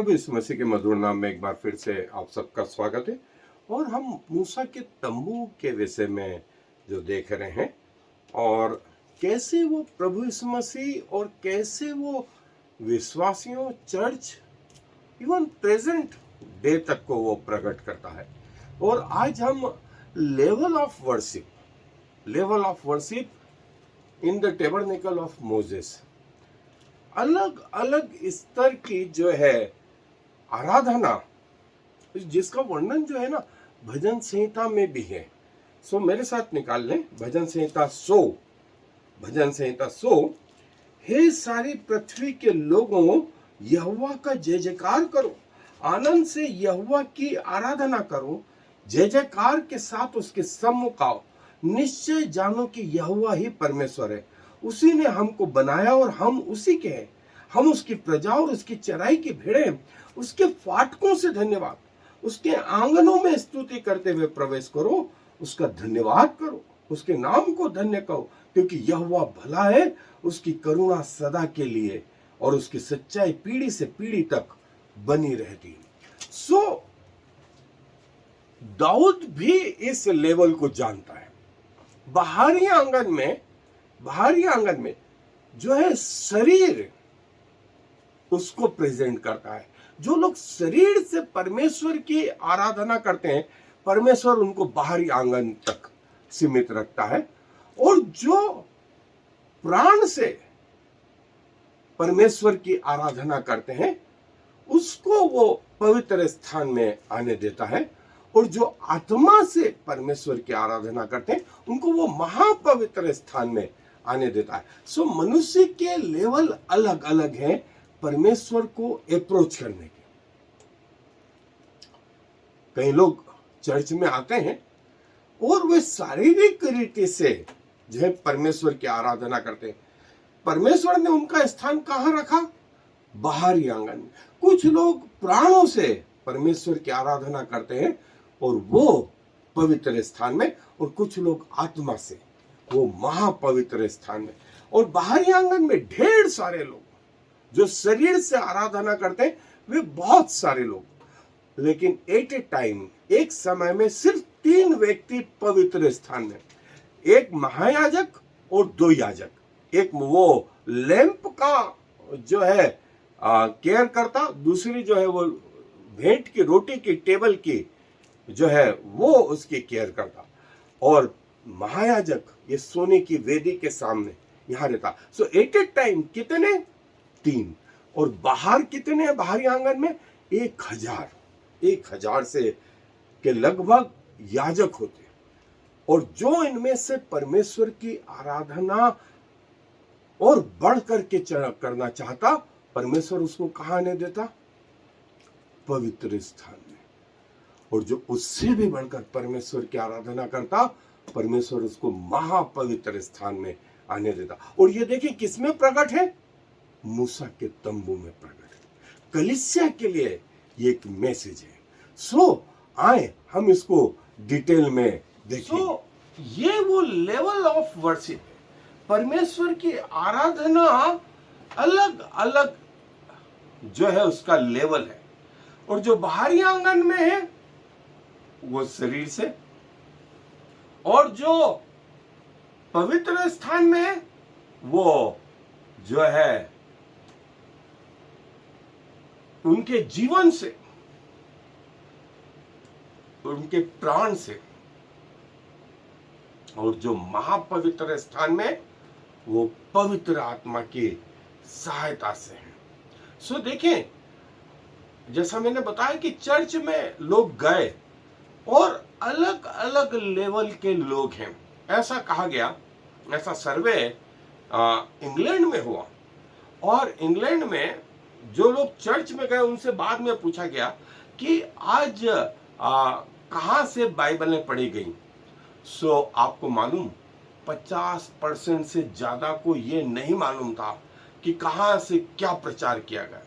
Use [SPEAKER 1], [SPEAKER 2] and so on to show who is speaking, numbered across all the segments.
[SPEAKER 1] प्रभु यीशु मसीह के मधुर नाम में एक बार फिर से आप सबका स्वागत है। और हम मूसा के तंबू के विषय में जो देख रहे हैं और कैसे वो प्रभु यीशु मसीह और कैसे वो विश्वासियों, चर्च, इवन प्रेजेंट डे तक को वो प्रकट करता है। और आज हम level of worship in the tabernacle of Moses, अलग अलग स्तर की जो है आराधना, जिसका वर्णन जो है ना भजन संहिता में भी है। सो मेरे साथ निकाल लें भजन संहिता 100। हे सारी पृथ्वी के लोगों, यहोवा का जय जयकार करो, आनंद से यहोवा की आराधना करो, जय जयकार के साथ उसके सम्मुख आओ। निश्चय जानो कि यहोवा ही परमेश्वर है, उसी ने हमको बनाया और हम उसी के हैं। हम उसकी प्रजा और उसकी चराई की भेड़ें हैं। उसके फाटकों से धन्यवाद, उसके आंगनों में स्तुति करते हुए प्रवेश करो, उसका धन्यवाद करो, उसके नाम को धन्य कहो, क्योंकि यहोवा भला है, उसकी करुणा सदा के लिए और उसकी सच्चाई पीढ़ी से पीढ़ी तक बनी रहती है। सो दाऊद भी इस लेवल को जानता है। बाहरी आंगन में जो है शरीर उसको प्रेजेंट करता है। जो लोग शरीर से परमेश्वर की आराधना करते हैं, परमेश्वर उनको बाहरी आंगन तक सीमित रखता है। और जो प्राण से परमेश्वर की आराधना करते हैं, उसको वो पवित्र स्थान में आने देता है। और जो आत्मा से परमेश्वर की आराधना करते हैं, उनको वो महापवित्र स्थान में आने देता है। सो मनुष्य के लेवल अलग अलग हैं परमेश्वर को अप्रोच करने के। कई लोग चर्च में आते हैं और वे शारीरिक रीति से जो है परमेश्वर की आराधना करते हैं। परमेश्वर ने उनका स्थान कहाँ रखा? बाहरी आंगन में। कुछ लोग प्राणों से परमेश्वर की आराधना करते हैं और वो पवित्र स्थान में, और कुछ लोग आत्मा से वो महापवित्र स्थान में। और बाहरी आंगन में ढेर सारे लोग जो शरीर से आराधना करते हैं, वे बहुत सारे लोग, लेकिन एट ए टाइम, एक समय में सिर्फ 3 व्यक्ति पवित्र स्थान में, एक महायाजक और 2 याजक। एक वो लैंप का जो है केयर करता, दूसरी जो है वो भेंट की रोटी की टेबल की जो है वो उसकी केयर करता, और महायाजक ये सोने की वेदी के सामने यहां रहता। सो एट ए टाइम कितने? 3। और बाहर कितने हैं? बाहरी आंगन में 1000 से के लगभग याजक होते। और जो इनमें से परमेश्वर की आराधना और बढ़ करके करना चाहता, परमेश्वर उसको कहां आने देता? पवित्र स्थान में। और जो उससे भी बढ़कर परमेश्वर की आराधना करता, परमेश्वर उसको महापवित्र स्थान में आने देता। और ये देखिए किसमें प्रकट है? मूसा के तंबू में प्रकट है। कलीसिया के लिए ये एक मैसेज है। सो आए हम इसको डिटेल में देखें। ये वो लेवल ऑफ वर्शिप है। परमेश्वर की आराधना अलग अलग जो है उसका लेवल है। और जो बाहरी आंगन में है वो शरीर से, और जो पवित्र स्थान में है वो जो है उनके जीवन से, उनके प्राण से, और जो महापवित्र स्थान में वो पवित्र आत्मा की सहायता से है। सो देखें, जैसा मैंने बताया कि चर्च में लोग गए और अलग अलग लेवल के लोग हैं, ऐसा कहा गया। ऐसा सर्वे इंग्लैंड में हुआ, और इंग्लैंड में जो लोग चर्च में गए उनसे बाद में पूछा गया कि आज कहां से बाइबलें पढ़ी गई। सो आपको मालूम 50% से ज्यादा को ये नहीं मालूम था कि कहां से क्या प्रचार किया गया।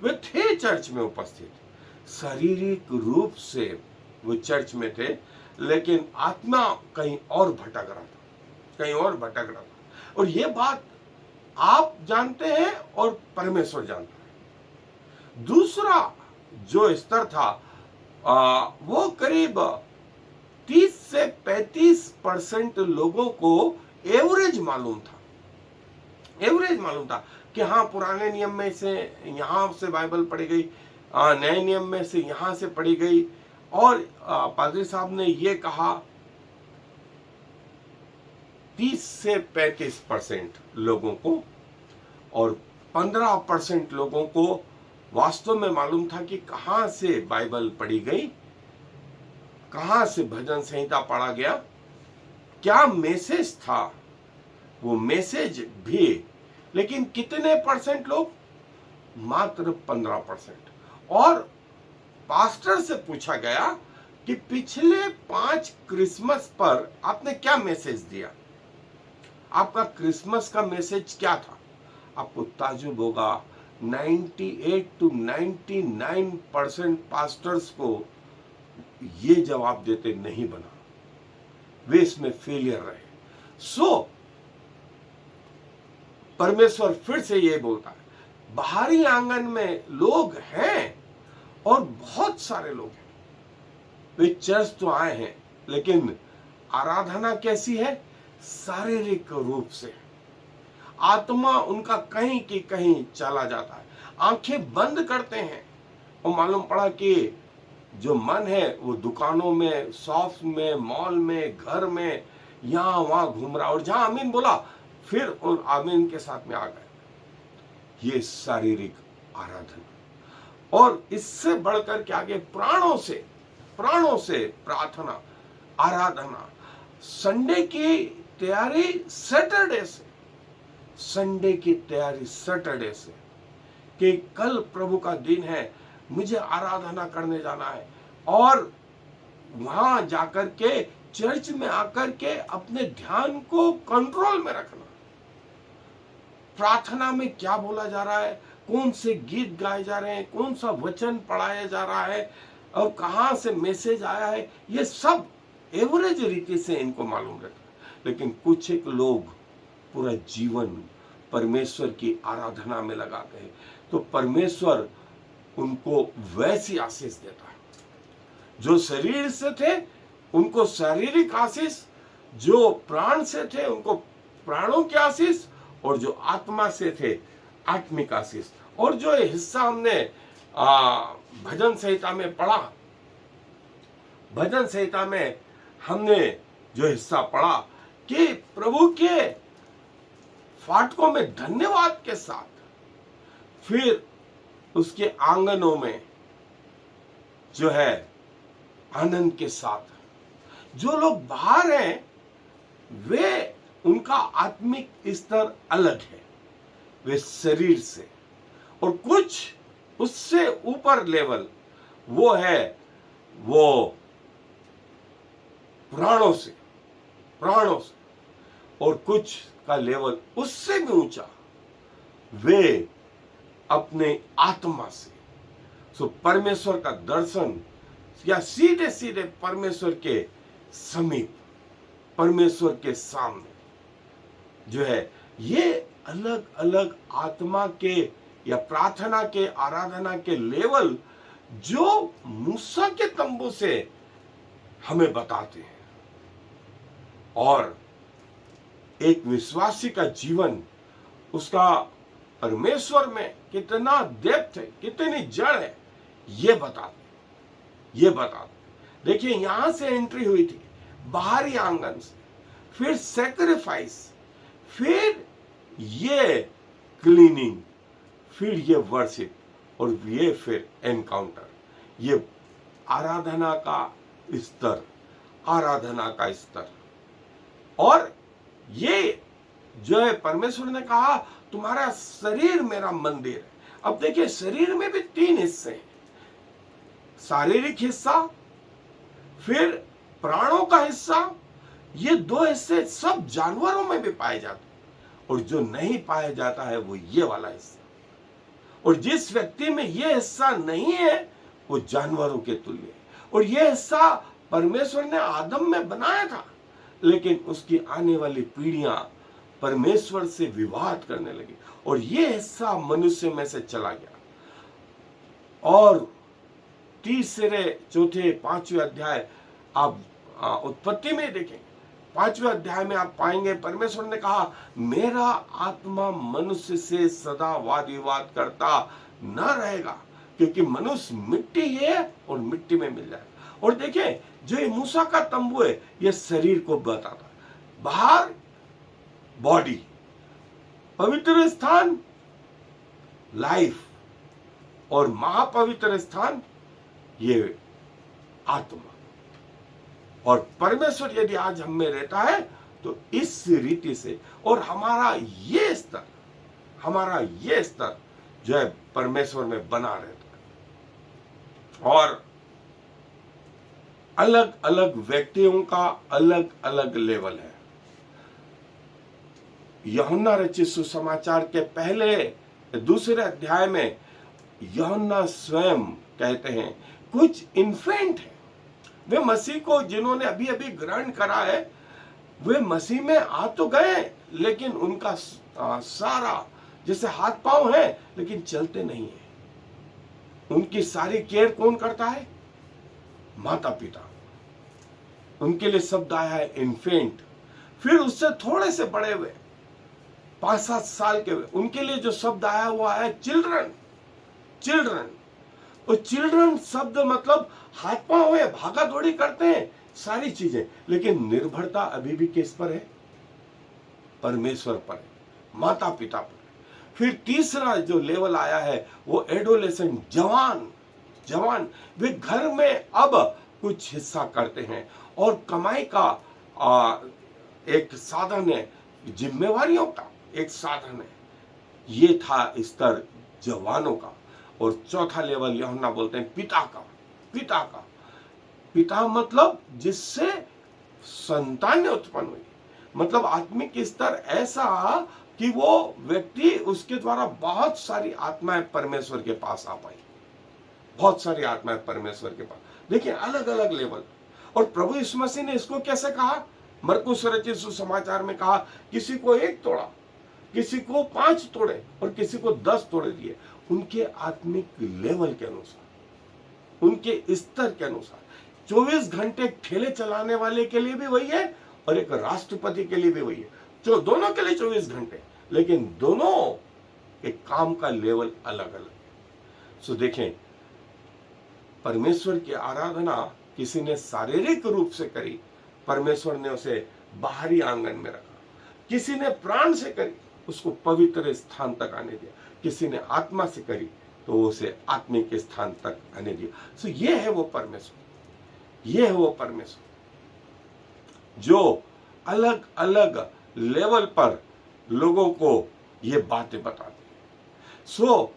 [SPEAKER 1] वे थे चर्च में उपस्थित, शारीरिक रूप से वो चर्च में थे, लेकिन आत्मा कहीं और भटक रहा था। और ये बात आप जानते हैं और परमेश्वर जानता है। दूसरा जो स्तर था वो करीब 30 से 35% लोगों को एवरेज मालूम था। एवरेज मालूम था कि हाँ, पुराने नियम में से यहाँ से बाइबल पढ़ी गई, नए नियम में से यहाँ से पढ़ी गई, और पादरी साहब ने ये कहा। 30 से 35% लोगों को और 15% लोगों को वास्तव में मालूम था कि कहाँ से बाइबल पढ़ी गई, कहाँ से भजन संहिता पढ़ा गया, क्या मैसेज था वो मैसेज भी। लेकिन कितने परसेंट लोग? मात्र 15%। और पास्टर से पूछा गया कि पिछले 5 क्रिसमस पर आपने क्या मैसेज दिया, आपका क्रिसमस का मैसेज क्या था? आपको ताजुब होगा, 98 to 99% पास्टर्स को ये जवाब देते नहीं बना, वे इसमें फेलियर रहे। परमेश्वर फिर से ये बोलता है, बाहरी आंगन में लोग हैं और बहुत सारे लोग हैं, वे चर्च तो आए हैं, लेकिन आराधना कैसी है? शारीरिक रूप से। आत्मा उनका कहीं की कहीं चला जाता है, आंखें बंद करते हैं और मालूम पड़ा कि जो मन है वो दुकानों में, शॉप्स में, मॉल में, घर में, यहां वहां घूम रहा, और जहां आमीन बोला फिर उन आमीन के साथ में आ गए। ये शारीरिक आराधना। और इससे बढ़कर के आगे प्राणों से प्रार्थना, आराधना, संडे की तैयारी सैटरडे से, संडे की तैयारी सैटरडे से, कि कल प्रभु का दिन है, मुझे आराधना करने जाना है, और वहां जाकर के चर्च में आकर के अपने ध्यान को कंट्रोल में रखना। प्रार्थना में क्या बोला जा रहा है, कौन से गीत गाए जा रहे हैं, कौन सा वचन पढ़ाया जा रहा है, और कहां से मैसेज आया है, ये सब एवरेज रीति से इनको मालूम रहता है। लेकिन कुछ एक लोग पूरा जीवन परमेश्वर की आराधना में लगाते हैं, तो परमेश्वर उनको वैसी आशीष देता है। जो शरीर से थे उनको शारीरिक आशीष, जो प्राण से थे उनको प्राणों की आशीष, और जो आत्मा से थे आत्मिक आशीष। और जो हिस्सा हमने भजन संहिता में पढ़ा, भजन संहिता में हमने जो हिस्सा पढ़ा कि प्रभु के फाटकों में धन्यवाद के साथ, फिर उसके आंगनों में जो है आनंद के साथ, जो लोग बाहर हैं वे, उनका आत्मिक स्तर अलग है, वे शरीर से, और कुछ उससे ऊपर लेवल वो है, वो प्राणों से, और कुछ का लेवल उससे भी ऊंचा, वे अपने आत्मा से। सो परमेश्वर का दर्शन या सीधे सीधे परमेश्वर के समीप, परमेश्वर के सामने जो है, ये अलग अलग आत्मा के या प्रार्थना के, आराधना के लेवल जो मूसा के तंबू से हमें बताते हैं। और एक विश्वासी का जीवन, उसका परमेश्वर में कितना डेप्थ है, कितनी जड़ है, ये बताते। देखिए, यहां से एंट्री हुई थी बाहरी आंगन से, फिर सैक्रिफाइस, फिर ये क्लीनिंग, फिर ये वर्शिप, और ये फिर एनकाउंटर, ये आराधना का स्तर। और ये जो है, परमेश्वर ने कहा तुम्हारा शरीर मेरा मंदिर है। अब देखिए, शरीर में भी 3 हिस्से हैं, शारीरिक हिस्सा, फिर प्राणों का हिस्सा। ये 2 हिस्से सब जानवरों में भी पाए जाते हैं, और जो नहीं पाया जाता है वो ये वाला हिस्सा। और जिस व्यक्ति में ये हिस्सा नहीं है वो जानवरों के तुल्य है। और ये हिस्सा परमेश्वर ने आदम में बनाया था, लेकिन उसकी आने वाली पीढ़ियां परमेश्वर से विवाद करने लगी, और ये हिस्सा मनुष्य में से चला गया। और तीसरे चौथे पांचवें अध्याय आप उत्पत्ति में देखेंगे, पांचवें अध्याय में आप पाएंगे परमेश्वर ने कहा मेरा आत्मा मनुष्य से सदा वाद विवाद करता न रहेगा, क्योंकि मनुष्य मिट्टी है और मिट्टी में मिल जाएगा। और देखें जो ये मूसा का तंबू है ये शरीर को बताता है, बाहर बॉडी, पवित्र स्थान लाइफ और महापवित्र स्थान ये आत्मा। और परमेश्वर यदि आज हम में रहता है तो इस रीति से, और हमारा ये स्तर जो है परमेश्वर में बना रहता है। और अलग अलग व्यक्तियों का अलग अलग लेवल है। यूहन्ना रचित सुसमाचार के पहले दूसरे अध्याय में यूहन्ना स्वयं कहते हैं कुछ इन्फेंट है, वे मसीह को जिन्होंने अभी अभी ग्रहण करा है वे मसीह में आ तो गए, लेकिन उनका सारा जैसे हाथ पांव है लेकिन चलते नहीं है। उनकी सारी केयर कौन करता है? माता पिता। उनके लिए शब्द आया है इन्फेंट। फिर उससे थोड़े से बड़े हुए 5-7 साल के हुए, उनके लिए जो शब्द आया हुआ है चिल्ड्रन। और चिल्ड्रन शब्द मतलब हाथ पांव है, भागा दौड़ी करते हैं सारी चीजें, लेकिन निर्भरता अभी भी किस पर है? परमेश्वर पर है, माता पिता पर। फिर तीसरा जो लेवल आया है वो एडोलेसेंट, जवान। वे घर में अब कुछ हिस्सा करते हैं और कमाई का एक साधन है, जिम्मेवारियों का एक साधन है। ये था स्तर जवानों का। और चौथा लेवल यूहन्ना बोलते हैं पिता का। पिता मतलब जिससे संतान उत्पन्न हुई, मतलब आत्मिक स्तर ऐसा कि वो व्यक्ति उसके द्वारा बहुत सारी आत्माएं परमेश्वर के पास आ पाई, बहुत सारी आत्माएं परमेश्वर के पास। देखिए अलग अलग लेवल। और प्रभु यीशु मसीह ने इसको कैसे कहा? मरकुस रचित सुसमाचार में कहा किसी को 1 तोड़ा, किसी को 5 तोड़े और किसी को 10 तोड़े दिए, उनके आत्मिक लेवल के अनुसार, उनके स्तर के अनुसार। 24 घंटे ठेले चलाने वाले के लिए भी वही है और एक राष्ट्रपति के लिए भी वही है, जो दोनों के लिए 24 घंटे, लेकिन दोनों के काम का लेवल अलग अलग है। सो देखें परमेश्वर की आराधना किसी ने शारीरिक रूप से करी, परमेश्वर ने उसे बाहरी आंगन में रखा। किसी ने प्राण से करी, उसको पवित्र स्थान तक आने दिया। किसी ने आत्मा से करी तो उसे आत्मिक स्थान तक आने दिया। सो ये है वो परमेश्वर, जो अलग अलग लेवल पर लोगों को ये बातें बताते हैं। सो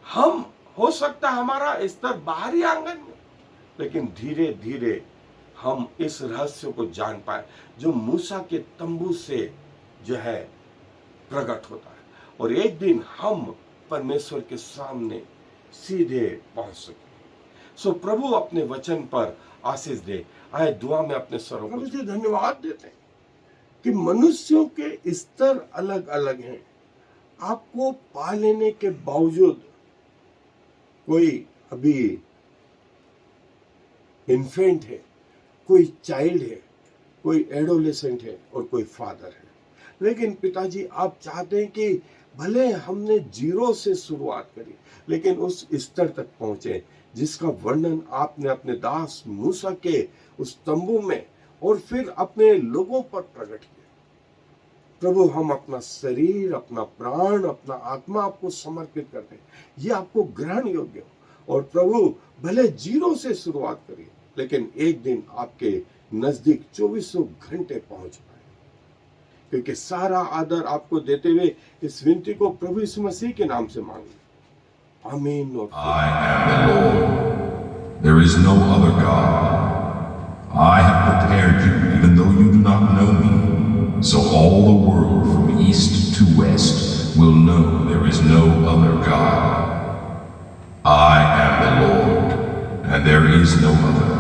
[SPEAKER 1] हम हो सकता है हमारा स्तर बाहरी आंगन में, लेकिन धीरे धीरे हम इस रहस्य को जान पाए जो मूसा के तंबू से जो है प्रकट होता है, और एक दिन हम परमेश्वर के सामने सीधे पहुंच सके। सो प्रभु अपने वचन पर आशीष दे। आए दुआ में अपने स्वरों को धन्यवाद देते हैं कि मनुष्यों के स्तर अलग अलग हैं। आपको पा लेने के बावजूद कोई अभी इन्फेंट है, कोई चाइल्ड है, कोई एडोलेसेंट है और कोई फादर है। लेकिन पिताजी आप चाहते हैं कि भले हमने 0 से शुरुआत करी, लेकिन उस स्तर तक पहुंचे जिसका वर्णन आपने अपने दास मूसा के उस तंबू में और फिर अपने लोगों पर प्रकट किया। प्रभु हम अपना शरीर, अपना प्राण, अपना आत्मा आपको समर्पित करते हैं, ये आपको ग्रहण योग्य हो। और प्रभु भले 0 से शुरुआत करिए, लेकिन एक दिन आपके नजदीक 24 घंटे पहुंच पाए। क्योंकि सारा आदर आपको देते हुए इस विनती को प्रभु यीशु मसीह के नाम से मांगे, आमीन।
[SPEAKER 2] I am the Lord. There is no other God. I have prepared you, even though you do not know me, so all the world from east to west will know there is no other God. I am the Lord, and there is no other.